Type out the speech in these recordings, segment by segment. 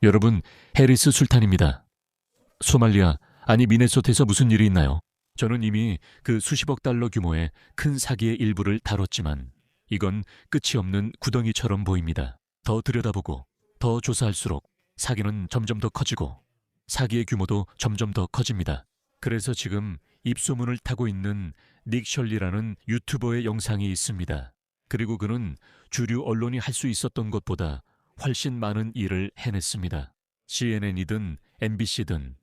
여러분, 해리스 술탄입니다. 소말리아, 아니 미네소타에서 무슨 일이 있나요? 저는 이미 그 수십억 달러 규모의 큰 사기의 일부를 다뤘지만 이건 끝이 없는 구덩이처럼 보입니다. 더 들여다보고 더 조사할수록 사기는 점점 더 커지고 사기의 규모도 점점 더 커집니다. 그래서 지금 입소문을 타고 있는 닉 셜리라는 유튜버의 영상이 있습니다. 그리고 그는 주류 언론이 할 수 있었던 것보다 훨씬 많은 일을 해냈습니다. CNN이든 MBC든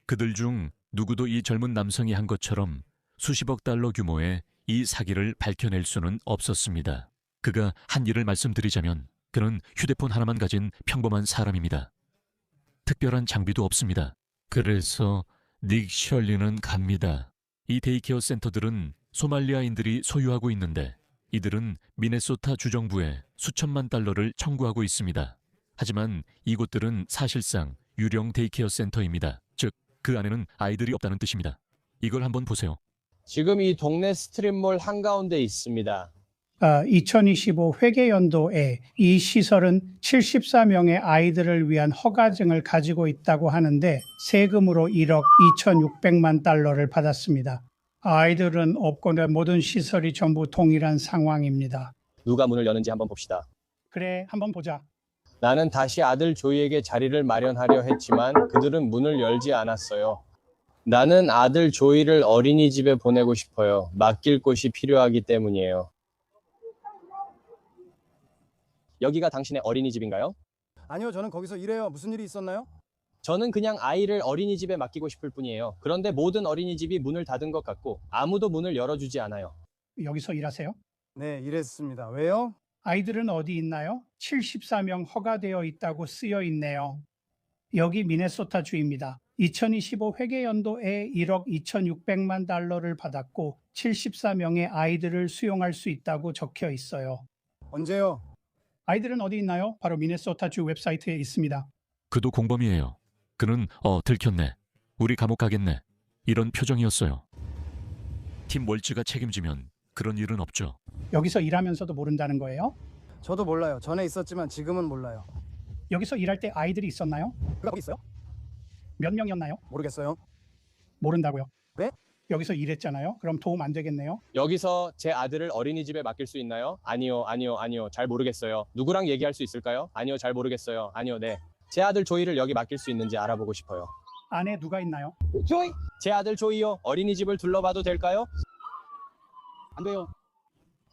그들 중 누구도 이 젊은 남성이 한 것처럼 수십억 달러 규모의 이 사기를 밝혀낼 수는 없었습니다. 그가 한 일을 말씀드리자면 그는 휴대폰 하나만 가진 평범한 사람입니다. 특별한 장비도 없습니다. 그래서 닉 셜리는 갑니다. 이 데이케어 센터들은 소말리아인들이 소유하고 있는데 이들은 미네소타 주정부에 수천만 달러를 청구하고 있습니다. 하지만 이곳들은 사실상 유령 데이케어 센터입니다. 즉, 그 안에는 아이들이 없다는 뜻입니다. 이걸 한번 보세요. 지금 이 동네 스트릿몰 한가운데 있습니다. 2025 회계연도에 이 시설은 74명의 아이들을 위한 허가증을 가지고 있다고 하는데 세금으로 1억 2,600만 달러를 받았습니다. 아이들은 없고 모든 시설이 전부 동일한 상황입니다. 누가 문을 여는지 한번 봅시다. 그래, 한번 보자. 나는 다시 아들 조이에게 자리를 마련하려 했지만 그들은 문을 열지 않았어요. 나는 아들 조이를 어린이집에 보내고 싶어요. 맡길 곳이 필요하기 때문이에요. 여기가 당신의 어린이집인가요? 아니요, 저는 거기서 일해요. 무슨 일이 있었나요? 저는 그냥 아이를 어린이집에 맡기고 싶을 뿐이에요. 그런데 모든 어린이집이 문을 닫은 것 같고 아무도 문을 열어주지 않아요. 여기서 일하세요? 네, 일했습니다. 왜요? 아이들은 어디 있나요? 74명 허가되어 있다고 쓰여 있네요. 여기 미네소타 주입니다. 2025 회계연도에 1억 2,600만 달러를 받았고 74명의 아이들을 수용할 수 있다고 적혀 있어요. 언제요? 아이들은 어디 있나요? 바로 미네소타 주 웹사이트에 있습니다. 그도 공범이에요. 그는 들켰네. 우리 감옥 가겠네. 이런 표정이었어요. 팀 월츠가 책임지면 그런 일은 없죠. 여기서 일하면서도 모른다는 거예요? 저도 몰라요. 전에 있었지만 지금은 몰라요. 여기서 일할 때 아이들이 있었나요? 그가 거기 있어요? 몇 명이었나요? 모르겠어요. 모른다고요? 네? 여기서 일했잖아요. 그럼 도움 안 되겠네요. 여기서 제 아들을 어린이집에 맡길 수 있나요? 아니요. 잘 모르겠어요. 누구랑 얘기할 수 있을까요? 아니요, 잘 모르겠어요. 아니요, 네. 제 아들 조이를 여기 맡길 수 있는지 알아보고 싶어요. 안에 누가 있나요? 조이! 제 아들 조이요. 어린이집을 둘러봐도 될까요? 안 돼요.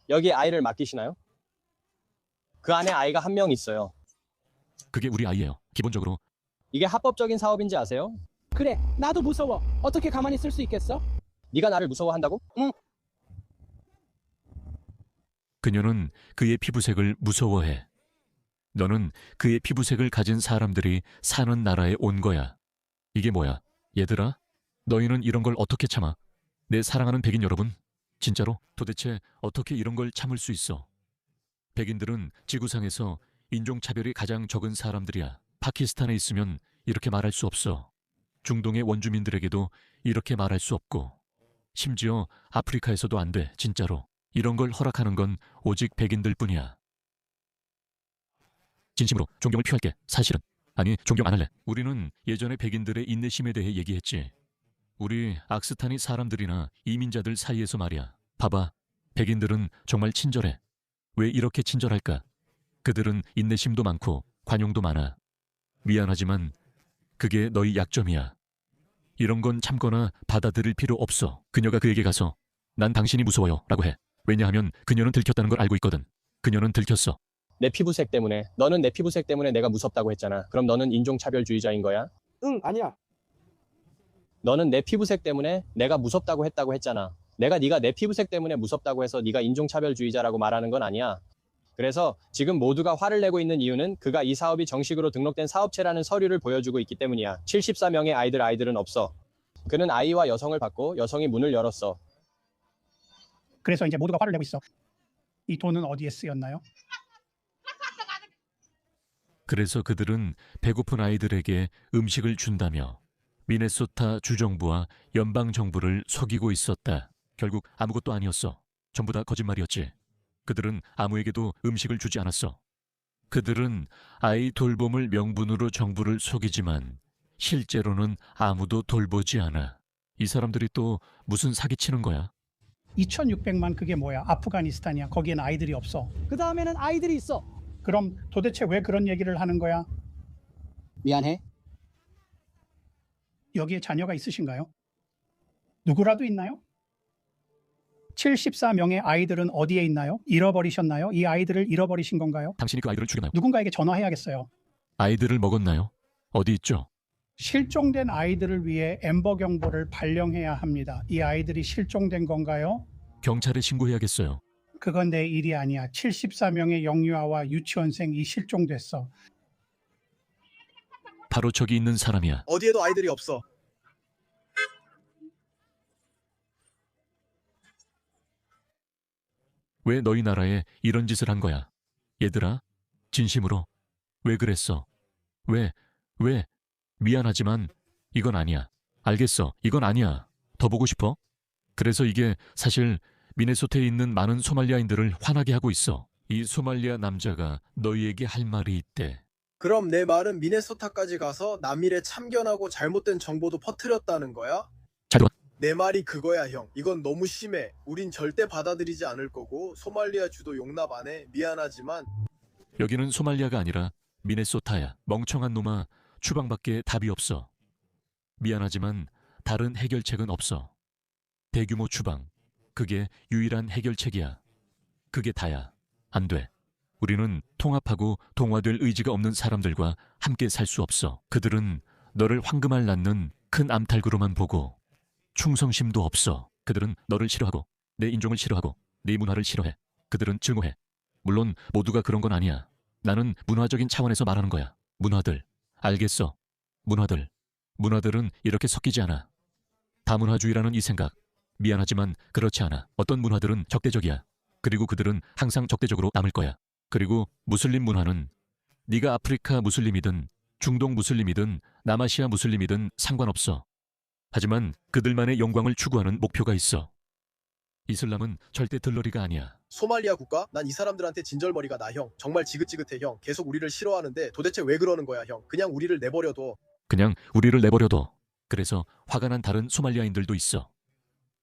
여기 아이를 맡기시나요? 그 안에 아이가 한 명 있어요. 그게 우리 아이예요. 기본적으로. 이게 합법적인 사업인지 아세요? 그래, 나도 무서워. 어떻게 가만히 있을 수 있겠어? 네가 나를 무서워한다고? 응. 그녀는 그의 피부색을 무서워해. 너는 그의 피부색을 가진 사람들이 사는 나라에 온 거야. 이게 뭐야? 얘들아? 너희는 이런 걸 어떻게 참아? 내 사랑하는 백인 여러분? 진짜로? 도대체 어떻게 이런 걸 참을 수 있어? 백인들은 지구상에서 인종차별이 가장 적은 사람들이야. 파키스탄에 있으면 이렇게 말할 수 없어. 중동의 원주민들에게도 이렇게 말할 수 없고 심지어 아프리카에서도 안 돼. 진짜로. 이런 걸 허락하는 건 오직 백인들 뿐이야. 진심으로 존경을 표할게. 사실은. 아니, 존경 안 할래. 우리는 예전에 백인들의 인내심에 대해 얘기했지. 우리 악스타니 사람들이나 이민자들 사이에서 말이야. 봐봐. 백인들은 정말 친절해. 왜 이렇게 친절할까? 그들은 인내심도 많고 관용도 많아. 미안하지만 그게 너희 약점이야. 이런 건 참거나 받아들일 필요 없어. 그녀가 그에게 가서 난 당신이 무서워요 라고 해. 왜냐하면 그녀는 들켰다는 걸 알고 있거든. 그녀는 들켰어. 내 피부색 때문에. 너는 내 피부색 때문에 내가 무섭다고 했잖아. 그럼 너는 인종차별주의자인 거야? 응, 아니야. 너는 내 피부색 때문에 내가 무섭다고 했다고 했잖아. 네가 내 피부색 때문에 무섭다고 해서 네가 인종차별주의자라고 말하는 건 아니야. 그래서 지금 모두가 화를 내고 있는 이유는 그가 이 사업이 정식으로 등록된 사업체라는 서류를 보여주고 있기 때문이야. 74명의 아이들은 없어. 그는 아이와 여성을 받고 여성이 문을 열었어. 그래서 이제 모두가 화를 내고 있어. 이 돈은 어디에 쓰였나요? 그래서 그들은 배고픈 아이들에게 음식을 준다며 미네소타 주정부와 연방정부를 속이고 있었다. 결국 아무것도 아니었어. 전부 다 거짓말이었지. 그들은 아무에게도 음식을 주지 않았어. 그들은 아이 돌봄을 명분으로 정부를 속이지만 실제로는 아무도 돌보지 않아. 이 사람들이 또 무슨 사기치는 거야? 2,600만 그게 뭐야? 아프가니스탄이야. 거기엔 아이들이 없어. 그 다음에는 아이들이 있어. 그럼 도대체 왜 그런 얘기를 하는 거야? 미안해. 여기에 자녀가 있으신가요? 누구라도 있나요? 74명의 아이들은 어디에 있나요? 잃어버리셨나요? 이 아이들을 잃어버리신 건가요? 당신이 그 아이들을 죽였나요? 누군가에게 전화해야겠어요. 아이들을 먹었나요? 어디 있죠? 실종된 아이들을 위해 엠버 경보를 발령해야 합니다. 이 아이들이 실종된 건가요? 경찰에 신고해야겠어요. 그건 내 일이 아니야. 74명의 영유아와 유치원생이 실종됐어. 바로 저기 있는 사람이야. 어디에도 아이들이 없어. 왜 너희 나라에 이런 짓을 한 거야? 얘들아, 진심으로. 왜 그랬어? 왜? 미안하지만 이건 아니야. 알겠어. 이건 아니야. 더 보고 싶어? 그래서 이게 사실 미네소타에 있는 많은 소말리아인들을 화나게 하고 있어. 이 소말리아 남자가 너희에게 할 말이 있대. 그럼 내 말은 미네소타까지 가서 남일에 참견하고 잘못된 정보도 퍼뜨렸다는 거야? 잘 봐. 내 말이 그거야, 형. 이건 너무 심해. 우린 절대 받아들이지 않을 거고 소말리아 주도 용납 안 해. 미안하지만 여기는 소말리아가 아니라 미네소타야. 멍청한 놈아, 추방밖에 답이 없어. 미안하지만 다른 해결책은 없어. 대규모 추방. 그게 유일한 해결책이야. 그게 다야. 안 돼. 우리는 통합하고 동화될 의지가 없는 사람들과 함께 살 수 없어. 그들은 너를 황금알 낳는 큰 암탉으로만 보고 충성심도 없어. 그들은 너를 싫어하고 내 인종을 싫어하고 네 문화를 싫어해. 그들은 증오해. 물론 모두가 그런 건 아니야. 나는 문화적인 차원에서 말하는 거야. 문화들. 알겠어. 문화들. 문화들은 이렇게 섞이지 않아. 다문화주의라는 이 생각. 미안하지만 그렇지 않아. 어떤 문화들은 적대적이야. 그리고 그들은 항상 적대적으로 남을 거야. 그리고 무슬림 문화는 네가 아프리카 무슬림이든 중동 무슬림이든 남아시아 무슬림이든 상관없어. 하지만 그들만의 영광을 추구하는 목표가 있어. 이슬람은 절대 들러리가 아니야. 소말리아 국가? 난 이 사람들한테 진절머리가 나, 형. 정말 지긋지긋해, 형. 계속 우리를 싫어하는데 도대체 왜 그러는 거야, 형. 그냥 우리를 내버려둬. 그냥 우리를 내버려둬. 그래서 화가 난 다른 소말리아인들도 있어.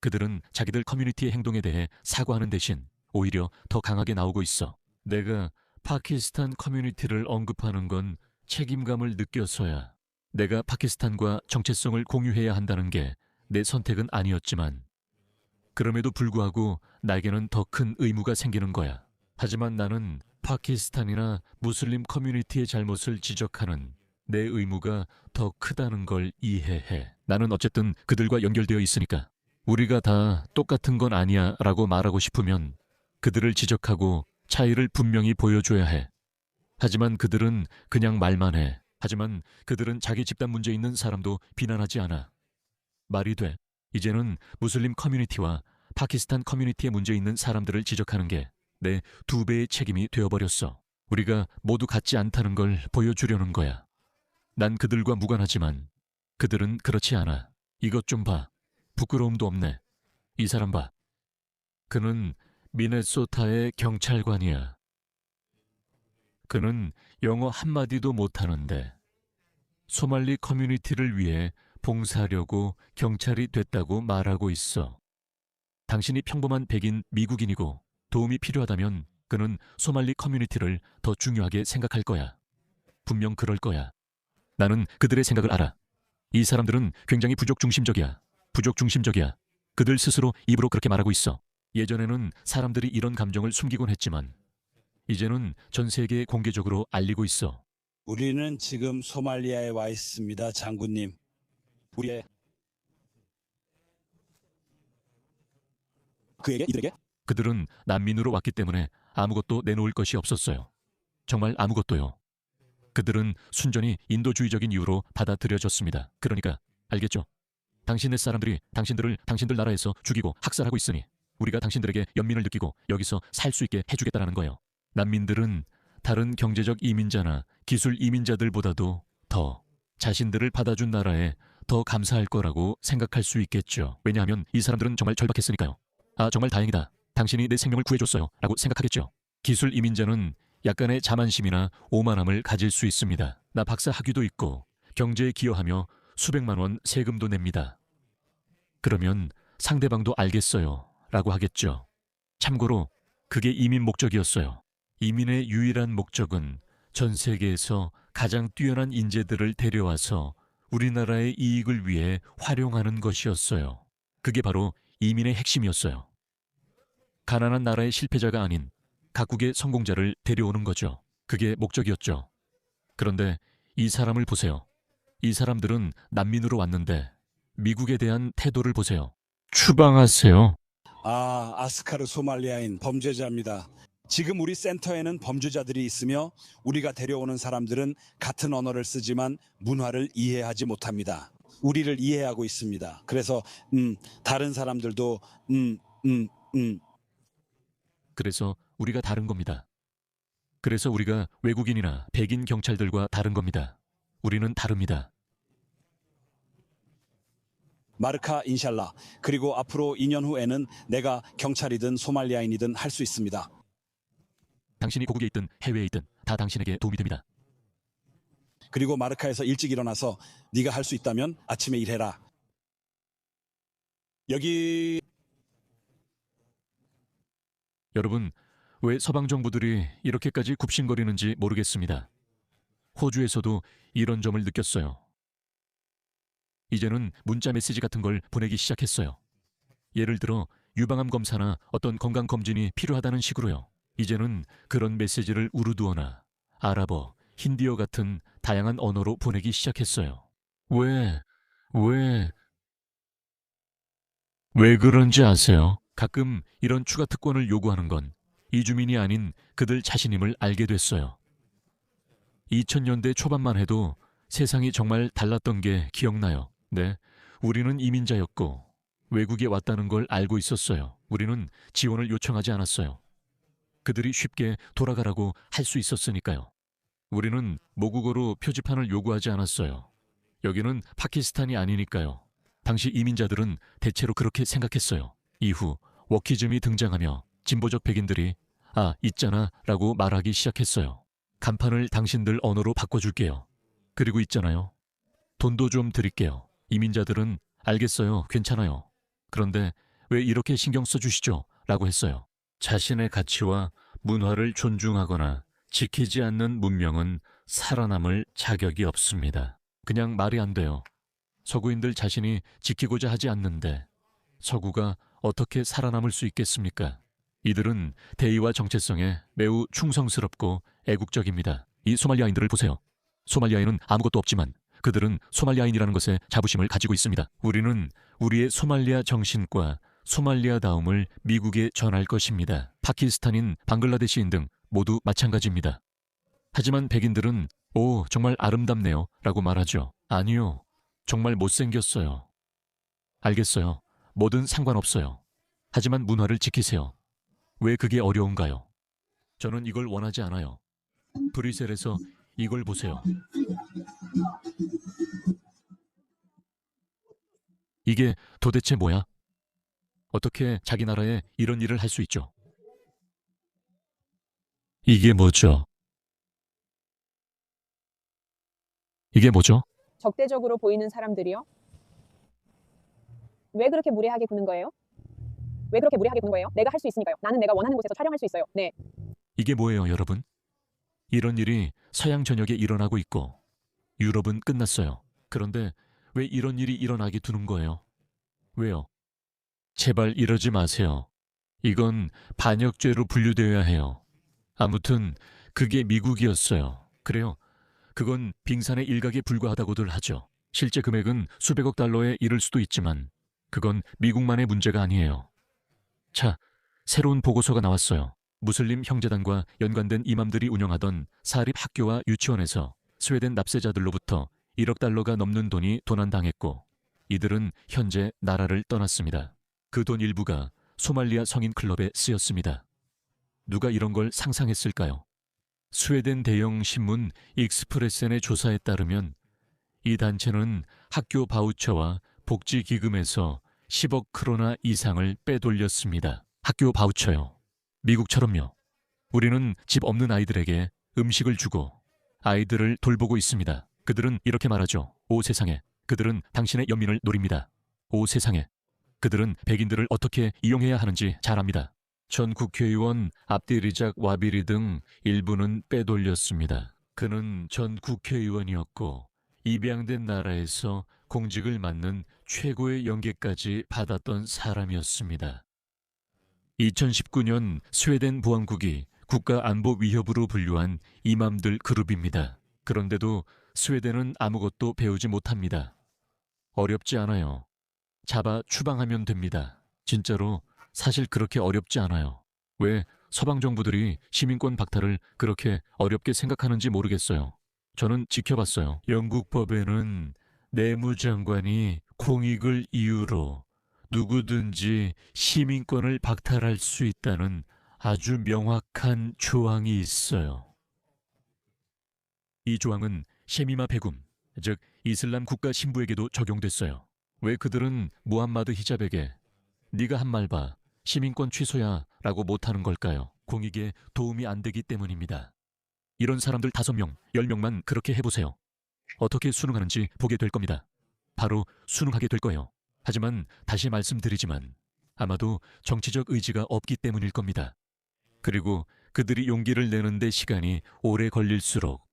그들은 자기들 커뮤니티의 행동에 대해 사과하는 대신 오히려 더 강하게 나오고 있어. 내가 파키스탄 커뮤니티를 언급하는 건 책임감을 느껴서야. 내가 파키스탄과 정체성을 공유해야 한다는 게 내 선택은 아니었지만 그럼에도 불구하고 나에게는 더 큰 의무가 생기는 거야. 하지만 나는 파키스탄이나 무슬림 커뮤니티의 잘못을 지적하는 내 의무가 더 크다는 걸 이해해. 나는 어쨌든 그들과 연결되어 있으니까. 우리가 다 똑같은 건 아니야 라고 말하고 싶으면 그들을 지적하고 차이를 분명히 보여줘야 해. 하지만 그들은 그냥 말만 해. 하지만 그들은 자기 집단 문제 있는 사람도 비난하지 않아. 말이 돼. 이제는 무슬림 커뮤니티와 파키스탄 커뮤니티에 문제 있는 사람들을 지적하는 게 내 2배의 책임이 되어버렸어. 우리가 모두 같지 않다는 걸 보여주려는 거야. 난 그들과 무관하지만 그들은 그렇지 않아. 이것 좀 봐. 부끄러움도 없네. 이 사람 봐. 그는 미네소타의 경찰관이야. 그는 영어 한마디도 못하는데 소말리 커뮤니티를 위해 봉사하려고 경찰이 됐다고 말하고 있어. 당신이 평범한 백인 미국인이고 도움이 필요하다면 그는 소말리 커뮤니티를 더 중요하게 생각할 거야. 분명 그럴 거야. 나는 그들의 생각을 알아. 이 사람들은 굉장히 부족 중심적이야. 부족 중심적이야. 그들 스스로 입으로 그렇게 말하고 있어. 예전에는 사람들이 이런 감정을 숨기곤 했지만 이제는 전 세계에 공개적으로 알리고 있어. 우리는 지금 소말리아에 와 있습니다, 장군님. 우리의 그에게 이들에게 그들은 난민으로 왔기 때문에 아무것도 내놓을 것이 없었어요. 정말 아무것도요. 그들은 순전히 인도주의적인 이유로 받아들여졌습니다. 그러니까 알겠죠? 당신네 사람들이 당신들을 당신들 나라에서 죽이고 학살하고 있으니 우리가 당신들에게 연민을 느끼고 여기서 살 수 있게 해주겠다라는 거예요. 난민들은 다른 경제적 이민자나 기술 이민자들보다도 더 자신들을 받아준 나라에 더 감사할 거라고 생각할 수 있겠죠. 왜냐하면 이 사람들은 정말 절박했으니까요. 아, 정말 다행이다. 당신이 내 생명을 구해줬어요. 라고 생각하겠죠. 기술 이민자는 약간의 자만심이나 오만함을 가질 수 있습니다. 나 박사 학위도 있고 경제에 기여하며 수백만 원 세금도 냅니다. 그러면 상대방도 알겠어요 라고 하겠죠. 참고로 그게 이민 목적이었어요. 이민의 유일한 목적은 전 세계에서 가장 뛰어난 인재들을 데려와서 우리나라의 이익을 위해 활용하는 것이었어요. 그게 바로 이민의 핵심이었어요. 가난한 나라의 실패자가 아닌 각국의 성공자를 데려오는 거죠. 그게 목적이었죠. 그런데 이 사람을 보세요. 이 사람들은 난민으로 왔는데 미국에 대한 태도를 보세요. 추방하세요. 아스카르 소말리아인 범죄자입니다. 지금 우리 센터에는 범죄자들이 있으며 우리가 데려오는 사람들은 같은 언어를 쓰지만 문화를 이해하지 못합니다. 우리를 이해하고 있습니다. 그래서 다른 사람들도 그래서 우리가 다른 겁니다. 그래서 우리가 외국인이나 백인 경찰들과 다른 겁니다. 우리는 다릅니다. 마르카 인샬라. 그리고 앞으로 2년 후에는 내가 경찰이든 소말리아인이든 할 수 있습니다. 당신이 고국에 있든 해외에 있든 다 당신에게 도움이 됩니다. 그리고 마르카에서 일찍 일어나서 네가 할 수 있다면 아침에 일해라. 여기 여러분, 왜 서방 정부들이 이렇게까지 굽신거리는지 모르겠습니다. 호주에서도 이런 점을 느꼈어요. 이제는 문자 메시지 같은 걸 보내기 시작했어요. 예를 들어 유방암 검사나 어떤 건강검진이 필요하다는 식으로요. 이제는 그런 메시지를 우르두어나 아랍어, 힌디어 같은 다양한 언어로 보내기 시작했어요. 왜 그런지 아세요? 가끔 이런 추가 특권을 요구하는 건 이주민이 아닌 그들 자신임을 알게 됐어요. 2000년대 초반만 해도 세상이 정말 달랐던 게 기억나요. 네, 우리는 이민자였고 외국에 왔다는 걸 알고 있었어요. 우리는 지원을 요청하지 않았어요. 그들이 쉽게 돌아가라고 할 수 있었으니까요. 우리는 모국어로 표지판을 요구하지 않았어요. 여기는 파키스탄이 아니니까요. 당시 이민자들은 대체로 그렇게 생각했어요. 이후 워키즘이 등장하며 진보적 백인들이 있잖아 라고 말하기 시작했어요. 간판을 당신들 언어로 바꿔줄게요. 그리고 있잖아요. 돈도 좀 드릴게요. 이민자들은 알겠어요. 괜찮아요. 그런데 왜 이렇게 신경 써주시죠? 라고 했어요. 자신의 가치와 문화를 존중하거나 지키지 않는 문명은 살아남을 자격이 없습니다. 그냥 말이 안 돼요. 서구인들 자신이 지키고자 하지 않는데 서구가 어떻게 살아남을 수 있겠습니까? 이들은 대의와 정체성에 매우 충성스럽고 애국적입니다. 이 소말리아인들을 보세요. 소말리아에는 아무것도 없지만 그들은 소말리아인이라는 것에 자부심을 가지고 있습니다. 우리는 우리의 소말리아 정신과 소말리아다움을 미국에 전할 것입니다. 파키스탄인, 방글라데시인 등 모두 마찬가지입니다. 하지만 백인들은 정말 아름답네요 라고 말하죠. 아니요. 정말 못생겼어요. 알겠어요. 뭐든 상관없어요. 하지만 문화를 지키세요. 왜 그게 어려운가요? 저는 이걸 원하지 않아요. 브뤼셀에서 이걸 보세요. 이게 도대체 뭐야? 어떻게 자기 나라에 이런 일을 할 수 있죠? 이게 뭐죠? 이게 뭐죠? 적대적으로 보이는 사람들이요? 왜 그렇게 무례하게 구는 거예요? 왜 그렇게 무례하게 구는 거예요? 내가 할 수 있으니까요. 나는 내가 원하는 곳에서 촬영할 수 있어요. 네. 이게 뭐예요, 여러분? 이런 일이 서양 전역에 일어나고 있고 유럽은 끝났어요. 그런데 왜 이런 일이 일어나게 두는 거예요? 왜요? 제발 이러지 마세요. 이건 반역죄로 분류되어야 해요. 아무튼 그게 미국이었어요. 그래요. 그건 빙산의 일각에 불과하다고들 하죠. 실제 금액은 수백억 달러에 이를 수도 있지만 그건 미국만의 문제가 아니에요. 자, 새로운 보고서가 나왔어요. 무슬림 형제단과 연관된 이맘들이 운영하던 사립 학교와 유치원에서 스웨덴 납세자들로부터 1억 달러가 넘는 돈이 도난당했고 이들은 현재 나라를 떠났습니다. 그 돈 일부가 소말리아 성인 클럽에 쓰였습니다. 누가 이런 걸 상상했을까요? 스웨덴 대형 신문 익스프레센의 조사에 따르면 이 단체는 학교 바우처와 복지기금에서 10억 크로나 이상을 빼돌렸습니다. 학교 바우처요. 미국처럼요. 우리는 집 없는 아이들에게 음식을 주고 아이들을 돌보고 있습니다. 그들은 이렇게 말하죠. 오 세상에, 그들은 당신의 연민을 노립니다. 오 세상에, 그들은 백인들을 어떻게 이용해야 하는지 잘 압니다. 전 국회의원 압디리작 와비리 등 일부는 빼돌렸습니다. 그는 전 국회의원이었고 입양된 나라에서 공직을 맡는 최고의 연계까지 받았던 사람이었습니다. 2019년 스웨덴 보안국이 국가안보 위협으로 분류한 이맘들 그룹입니다. 그런데도 스웨덴은 아무것도 배우지 못합니다. 어렵지 않아요. 잡아 추방하면 됩니다. 진짜로 사실 그렇게 어렵지 않아요. 왜 서방 정부들이 시민권 박탈을 그렇게 어렵게 생각하는지 모르겠어요. 저는 지켜봤어요. 영국 법에는 내무장관이 공익을 이유로 누구든지 시민권을 박탈할 수 있다는 아주 명확한 조항이 있어요. 이 조항은 셰미마 베굼, 즉 이슬람 국가 신부에게도 적용됐어요. 왜 그들은 무함마드 히잡에게 네가 한 말 봐, 시민권 취소야 라고 못하는 걸까요? 공익에 도움이 안 되기 때문입니다. 이런 사람들 5명, 10명만 그렇게 해보세요. 어떻게 수능하는지 보게 될 겁니다. 바로 수능하게 될 거예요. 하지만 다시 말씀드리지만 아마도 정치적 의지가 없기 때문일 겁니다. 그리고 그들이 용기를 내는데 시간이 오래 걸릴수록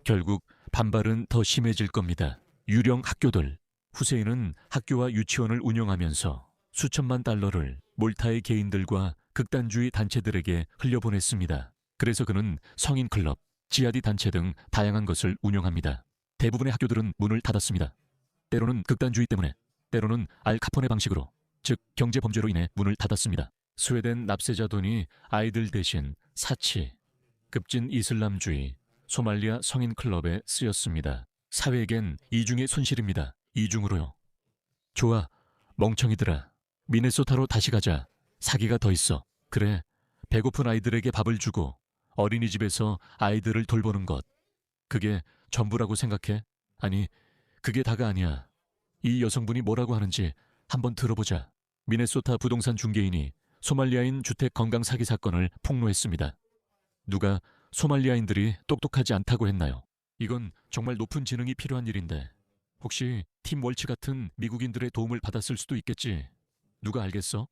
결국 반발은 더 심해질 겁니다. 유령 학교들, 후세인은 학교와 유치원을 운영하면서 수천만 달러를 몰타의 개인들과 극단주의 단체들에게 흘려보냈습니다. 그래서 그는 성인 클럽, 지하디 단체 등 다양한 것을 운영합니다. 대부분의 학교들은 문을 닫았습니다. 때로는 극단주의 때문에, 때로는 알 카포네 방식으로, 즉 경제 범죄로 인해 문을 닫았습니다. 스웨덴 납세자 돈이 아이들 대신 사치, 급진 이슬람주의, 소말리아 성인 클럽에 쓰였습니다. 사회에겐 이중의 손실입니다. 이중으로요. 좋아, 멍청이들아. 미네소타로 다시 가자. 사기가 더 있어. 그래, 배고픈 아이들에게 밥을 주고 어린이집에서 아이들을 돌보는 것. 그게 전부라고 생각해? 아니, 그게 다가 아니야. 이 여성분이 뭐라고 하는지 한번 들어보자. 미네소타 부동산 중개인이 소말리아인 주택 건강 사기 사건을 폭로했습니다. 누가 소말리아인들이 똑똑하지 않다고 했나요? 이건 정말 높은 지능이 필요한 일인데 혹시 팀 월츠 같은 미국인들의 도움을 받았을 수도 있겠지. 누가 알겠어?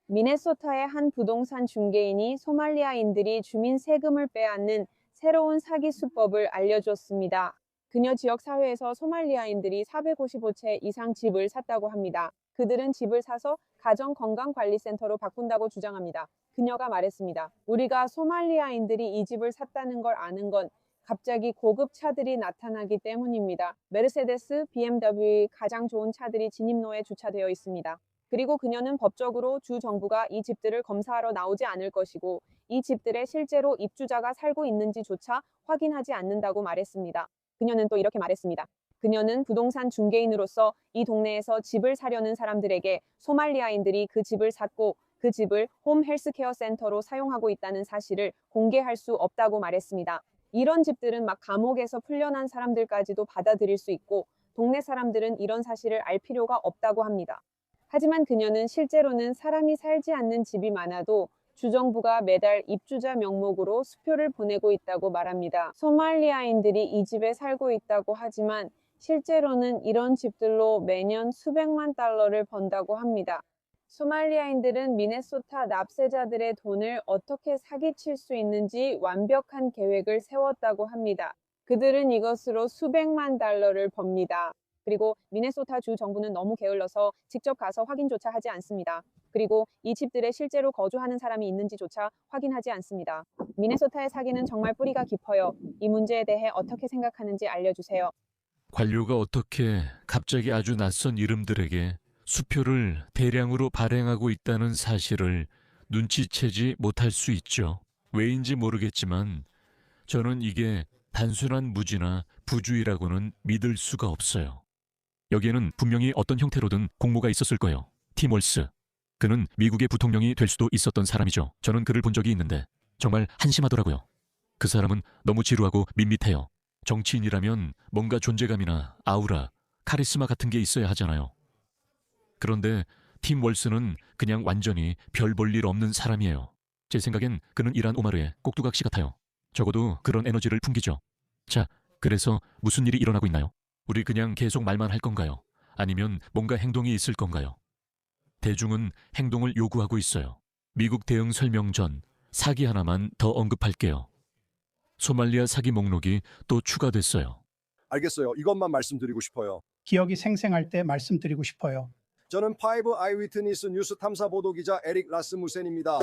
미네소타의 한 부동산 중개인이 소말리아인들이 주민 세금을 빼앗는 새로운 사기 수법을 알려줬습니다. 그녀 지역 사회에서 소말리아인들이 455채 이상 집을 샀다고 합니다. 그들은 집을 사서 가정건강관리센터로 바꾼다고 주장합니다. 그녀가 말했습니다. 우리가 소말리아인들이 이 집을 샀다는 걸 아는 건 갑자기 고급 차들이 나타나기 때문입니다. 메르세데스, BMW의 가장 좋은 차들이 진입로에 주차되어 있습니다. 그리고 그녀는 법적으로 주 정부가 이 집들을 검사하러 나오지 않을 것이고 이 집들에 실제로 입주자가 살고 있는지조차 확인하지 않는다고 말했습니다. 그녀는 또 이렇게 말했습니다. 그녀는 부동산 중개인으로서 이 동네에서 집을 사려는 사람들에게 소말리아인들이 그 집을 샀고 그 집을 홈 헬스케어 센터로 사용하고 있다는 사실을 공개할 수 없다고 말했습니다. 이런 집들은 막 감옥에서 풀려난 사람들까지도 받아들일 수 있고 동네 사람들은 이런 사실을 알 필요가 없다고 합니다. 하지만 그녀는 실제로는 사람이 살지 않는 집이 많아도 주정부가 매달 입주자 명목으로 수표를 보내고 있다고 말합니다. 소말리아인들이 이 집에 살고 있다고 하지만 실제로는 이런 집들로 매년 수백만 달러를 번다고 합니다. 소말리아인들은 미네소타 납세자들의 돈을 어떻게 사기칠 수 있는지 완벽한 계획을 세웠다고 합니다. 그들은 이것으로 수백만 달러를 법니다. 그리고 미네소타 주 정부는 너무 게을러서 직접 가서 확인조차 하지 않습니다. 그리고 이 집들에 실제로 거주하는 사람이 있는지조차 확인하지 않습니다. 미네소타의 사기는 정말 뿌리가 깊어요. 이 문제에 대해 어떻게 생각하는지 알려주세요. 관료가 어떻게 갑자기 아주 낯선 이름들에게 수표를 대량으로 발행하고 있다는 사실을 눈치채지 못할 수 있죠. 왜인지 모르겠지만 저는 이게 단순한 무지나 부주의라고는 믿을 수가 없어요. 여기에는 분명히 어떤 형태로든 공모가 있었을 거예요. 팀 월스. 그는 미국의 부통령이 될 수도 있었던 사람이죠. 저는 그를 본 적이 있는데 정말 한심하더라고요. 그 사람은 너무 지루하고 밋밋해요. 정치인이라면 뭔가 존재감이나 아우라, 카리스마 같은 게 있어야 하잖아요. 그런데 팀 월스는 그냥 완전히 별 볼 일 없는 사람이에요. 제 생각엔 그는 이란 오마르의 꼭두각시 같아요. 적어도 그런 에너지를 풍기죠. 자, 그래서 무슨 일이 일어나고 있나요? 우리 그냥 계속 말만 할 건가요? 아니면 뭔가 행동이 있을 건가요? 대중은 행동을 요구하고 있어요. 미국 대응 설명 전 사기 하나만 더 언급할게요. 소말리아 사기 목록이 또 추가됐어요. 알겠어요. 이것만 말씀드리고 싶어요. 기억이 생생할 때 말씀드리고 싶어요. 저는 파이브 아이위트니스 뉴스 탐사 보도 기자 에릭 라스무센입니다.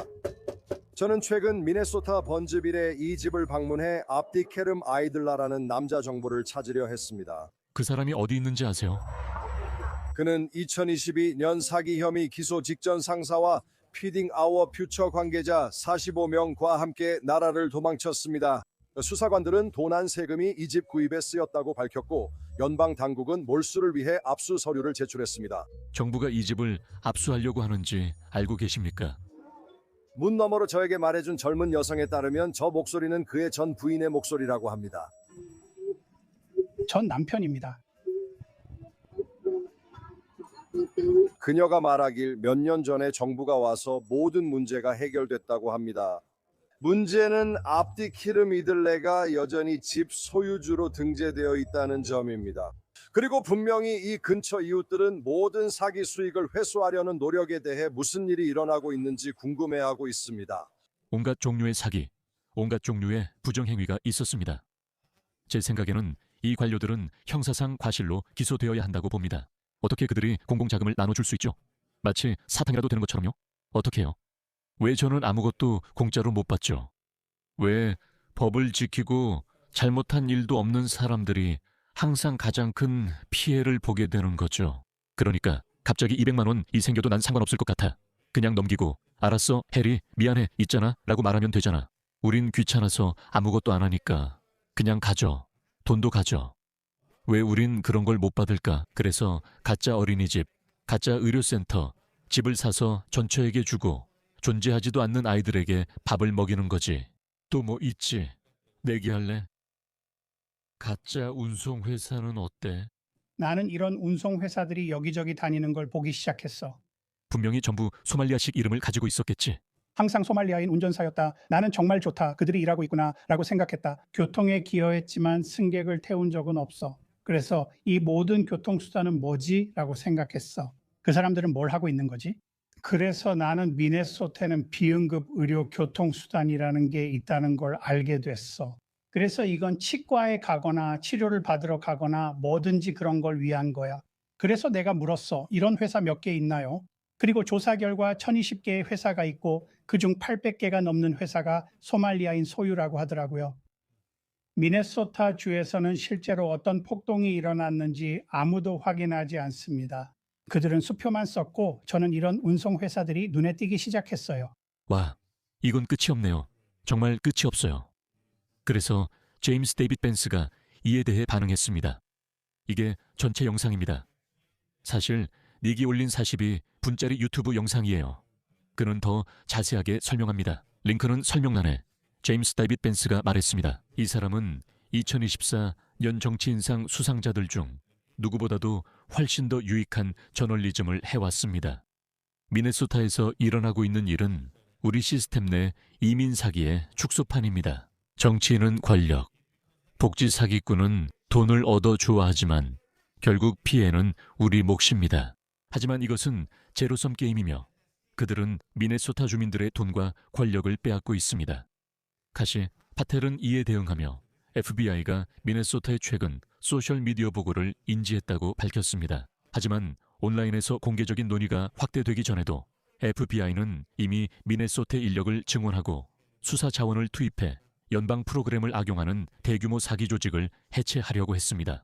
저는 최근 미네소타 번즈빌의 이 집을 방문해 압디케름 아이들라라는 남자 정보를 찾으려 했습니다. 그 사람이 어디 있는지 아세요? 그는 2022년 사기 혐의 기소 직전 상사와 피딩 아워 퓨처 관계자 45명과 함께 나라를 도망쳤습니다. 수사관들은 도난 세금이 이 집 구입에 쓰였다고 밝혔고 연방 당국은 몰수를 위해 압수 서류를 제출했습니다. 정부가 이 집을 압수하려고 하는지 알고 계십니까? 문 너머로 저에게 말해준 젊은 여성에 따르면 저 목소리는 그의 전 부인의 목소리라고 합니다. 전 남편입니다. 그녀가 말하길 몇 년 전에 정부가 와서 모든 문제가 해결됐다고 합니다. 문제는 압디키름 이들레가 여전히 집 소유주로 등재되어 있다는 점입니다. 그리고 분명히 이 근처 이웃들은 모든 사기 수익을 회수하려는 노력에 대해 무슨 일이 일어나고 있는지 궁금해하고 있습니다. 온갖 종류의 사기, 온갖 종류의 부정행위가 있었습니다. 제 생각에는 이 관료들은 형사상 과실로 기소되어야 한다고 봅니다. 어떻게 그들이 공공자금을 나눠줄 수 있죠? 마치 사탕이라도 되는 것처럼요? 어떻게 해요? 왜 저는 아무것도 공짜로 못 받죠? 왜 법을 지키고 잘못한 일도 없는 사람들이 항상 가장 큰 피해를 보게 되는 거죠? 그러니까 갑자기 200만 원이 생겨도 난 상관없을 것 같아. 그냥 넘기고 알았어, 해리, 미안해, 있잖아 라고 말하면 되잖아. 우린 귀찮아서 아무것도 안 하니까 그냥 가져. 돈도 가져. 왜 우린 그런 걸 못 받을까? 그래서 가짜 어린이집, 가짜 의료센터, 집을 사서 전처에게 주고 존재하지도 않는 아이들에게 밥을 먹이는 거지. 또 뭐 있지? 내기할래? 가짜 운송회사는 어때? 나는 이런 운송회사들이 여기저기 다니는 걸 보기 시작했어. 분명히 전부 소말리아식 이름을 가지고 있었겠지. 항상 소말리아인 운전사였다. 나는 정말 좋다. 그들이 일하고 있구나 라고 생각했다. 교통에 기여했지만 승객을 태운 적은 없어. 그래서 이 모든 교통수단은 뭐지? 라고 생각했어. 그 사람들은 뭘 하고 있는 거지? 그래서 나는 미네소타는 비응급 의료 교통수단이라는 게 있다는 걸 알게 됐어. 그래서 이건 치과에 가거나 치료를 받으러 가거나 뭐든지 그런 걸 위한 거야. 그래서 내가 물었어. 이런 회사 몇 개 있나요? 그리고 조사 결과 1020개의 회사가 있고 그중 800개가 넘는 회사가 소말리아인 소유라고 하더라고요. 미네소타 주에서는 실제로 어떤 폭동이 일어났는지 아무도 확인하지 않습니다. 그들은 수표만 썼고 저는 이런 운송회사들이 눈에 띄기 시작했어요. 와, 이건 끝이 없네요. 정말 끝이 없어요. 그래서 제임스 데이빗 벤스가 이에 대해 반응했습니다. 이게 전체 영상입니다. 사실 닉이 올린 40이 분짜리 유튜브 영상이에요. 그는 더 자세하게 설명합니다. 링크는 설명란에 제임스 데이빗 벤스가 말했습니다. 이 사람은 2024년 정치인상 수상자들 중 누구보다도 훨씬 더 유익한 저널리즘을 해왔습니다. 미네소타에서 일어나고 있는 일은 우리 시스템 내 이민 사기의 축소판입니다. 정치인은 권력, 복지 사기꾼은 돈을 얻어 좋아하지만 결국 피해는 우리 몫입니다. 하지만 이것은 제로섬 게임이며 그들은 미네소타 주민들의 돈과 권력을 빼앗고 있습니다. 카시 파텔은 이에 대응하며 FBI가 미네소타의 최근 소셜미디어 보고를 인지했다고 밝혔습니다. 하지만 온라인에서 공개적인 논의가 확대되기 전에도 FBI는 이미 미네소타 인력을 증원하고 수사 자원을 투입해 연방 프로그램을 악용하는 대규모 사기 조직을 해체하려고 했습니다.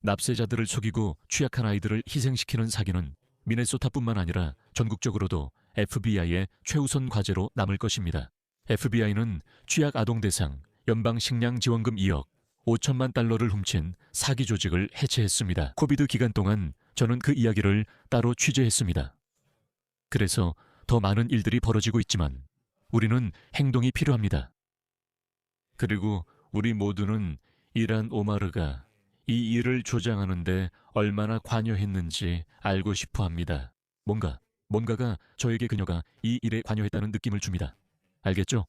납세자들을 속이고 취약한 아이들을 희생시키는 사기는 미네소타뿐만 아니라 전국적으로도 FBI의 최우선 과제로 남을 것입니다. FBI는 취약 아동 대상 연방 식량 지원금 2억 5천만 달러를 훔친 사기 조직을 해체했습니다. 코비드 기간 동안 저는 그 이야기를 따로 취재했습니다. 그래서 더 많은 일들이 벌어지고 있지만 우리는 행동이 필요합니다. 그리고 우리 모두는 이란 오마르가 이 일을 조장하는데 얼마나 관여했는지 알고 싶어 합니다. 뭔가가 저에게 그녀가 이 일에 관여했다는 느낌을 줍니다. 알겠죠?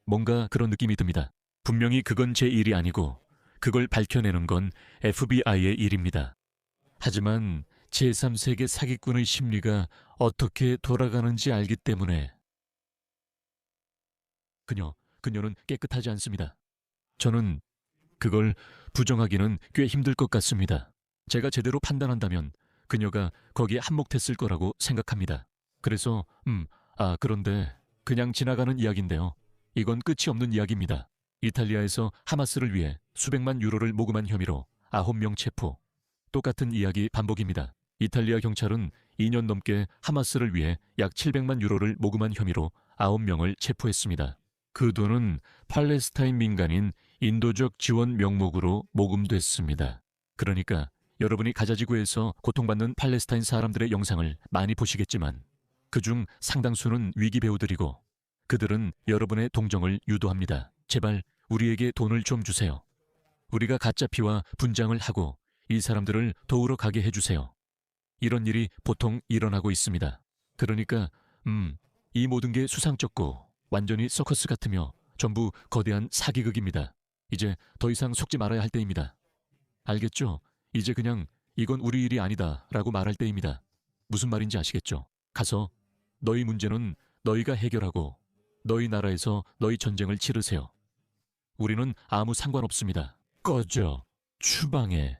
뭔가 그런 느낌이 듭니다. 분명히 그건 제 일이 아니고 그걸 밝혀내는 건 FBI의 일입니다. 하지만 제3세계 사기꾼의 심리가 어떻게 돌아가는지 알기 때문에 그녀는 깨끗하지 않습니다. 저는 그걸 부정하기는 꽤 힘들 것 같습니다. 제가 제대로 판단한다면 그녀가 거기에 한몫했을 거라고 생각합니다. 그래서 그런데 그냥 지나가는 이야기인데요. 이건 끝이 없는 이야기입니다. 이탈리아에서 하마스를 위해 수백만 유로를 모금한 혐의로 9명 체포. 똑같은 이야기 반복입니다. 이탈리아 경찰은 2년 넘게 하마스를 위해 약 700만 유로를 모금한 혐의로 9명을 체포했습니다. 그 돈은 팔레스타인 민간인 인도적 지원 명목으로 모금됐습니다. 그러니까 여러분이 가자지구에서 고통받는 팔레스타인 사람들의 영상을 많이 보시겠지만 그중 상당수는 위기 배우들이고 그들은 여러분의 동정을 유도합니다. 제발 우리에게 돈을 좀 주세요. 우리가 가짜 피와 분장을 하고 이 사람들을 도우러 가게 해주세요. 이런 일이 보통 일어나고 있습니다. 그러니까 이 모든 게 수상쩍고 완전히 서커스 같으며 전부 거대한 사기극입니다. 이제 더 이상 속지 말아야 할 때입니다. 알겠죠? 이제 그냥 이건 우리 일이 아니다 라고 말할 때입니다. 무슨 말인지 아시겠죠? 가서 너희 문제는 너희가 해결하고 너희 나라에서 너희 전쟁을 치르세요. 우리는 아무 상관없습니다. 꺼져. 추방해.